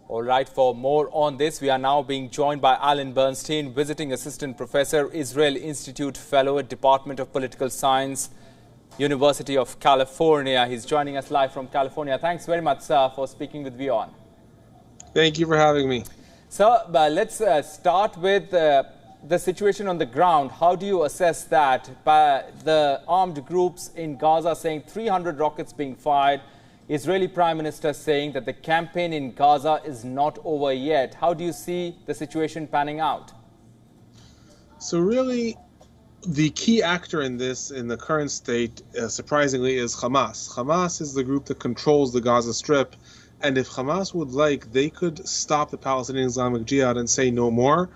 All right, for more on this, we are now being joined by Alan Bernstein, Visiting Assistant Professor, Israel Institute Fellow at Department of Political Science, University of California. He's joining us live from California. Thanks very much, sir, for speaking with WION. Thank you for having me. Sir, let's start with the situation on the ground. How do you assess that? The armed groups in Gaza saying 300 rockets being fired, Israeli Prime Minister saying that the campaign in Gaza is not over yet. How do you see the situation panning out? So really, the key actor in this, in the current state, surprisingly, is Hamas. Hamas is the group that controls the Gaza Strip. And if Hamas would like, they could stop the Palestinian Islamic Jihad and say no more.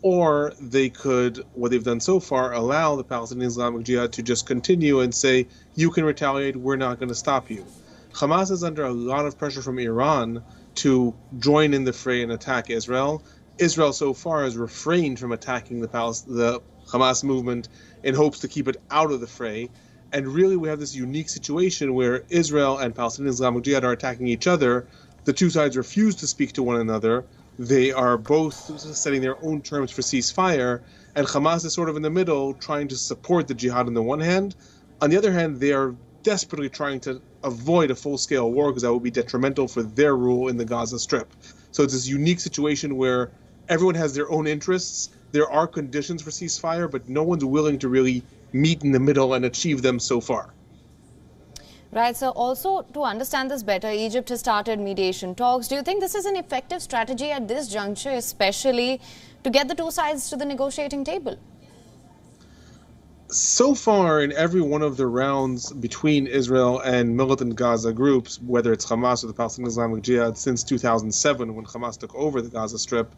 Or they could, what they've done so far, allow the Palestinian Islamic Jihad to just continue and say, you can retaliate, we're not going to stop you. Hamas is under a lot of pressure from Iran to join in the fray and attack Israel. Israel so far has refrained from attacking the Hamas movement in hopes to keep it out of the fray. And really we have this unique situation where Israel and Palestinian Islamic Jihad are attacking each other. The two sides refuse to speak to one another. They are both setting their own terms for ceasefire. And Hamas is sort of in the middle, trying to support the jihad on the one hand. On the other hand, they are desperately trying to avoid a full-scale war because that would be detrimental for their rule in the Gaza Strip. So it's this unique situation where everyone has their own interests. There are conditions for ceasefire, but no one's willing to really meet in the middle and achieve them so far. Right. So also to understand this better, Egypt has started mediation talks. Do you think this is an effective strategy at this juncture, especially to get the two sides to the negotiating table? So far, in every one of the rounds between Israel and militant Gaza groups, whether it's Hamas or the Palestinian Islamic Jihad, since 2007, when Hamas took over the Gaza Strip,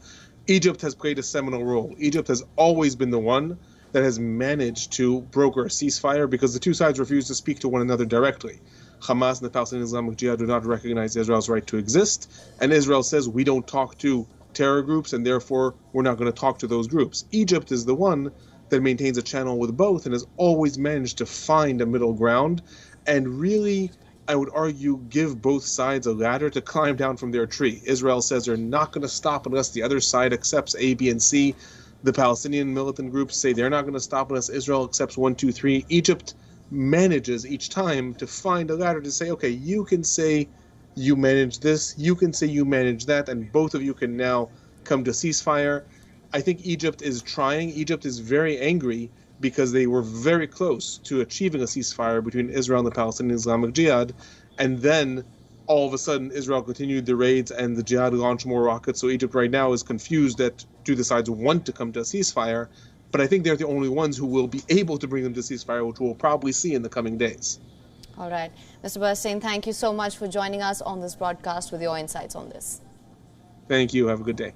Egypt has played a seminal role. Egypt has always been the one that has managed to broker a ceasefire because the two sides refuse to speak to one another directly. Hamas and the Palestinian Islamic Jihad do not recognize Israel's right to exist, and Israel says we don't talk to terror groups, and therefore we're not going to talk to those groups. Egypt is the one that maintains a channel with both and has always managed to find a middle ground and really, I would argue, give both sides a ladder to climb down from their tree. Israel says they're not going to stop unless the other side accepts A, B, and C. The Palestinian militant groups say they're not going to stop unless Israel accepts 1, 2, 3. Egypt manages each time to find a ladder to say, okay, you can say you manage this, you can say you manage that, and both of you can now come to ceasefire. I think Egypt is trying. Egypt is very angry because they were very close to achieving a ceasefire between Israel and the Palestinian Islamic Jihad. And then all of a sudden, Israel continued the raids and the jihad launched more rockets. So Egypt right now is confused that do the sides want to come to a ceasefire. But I think they're the only ones who will be able to bring them to ceasefire, which we'll probably see in the coming days. All right. Mr. Bernstein, thank you so much for joining us on this broadcast with your insights on this. Thank you. Have a good day.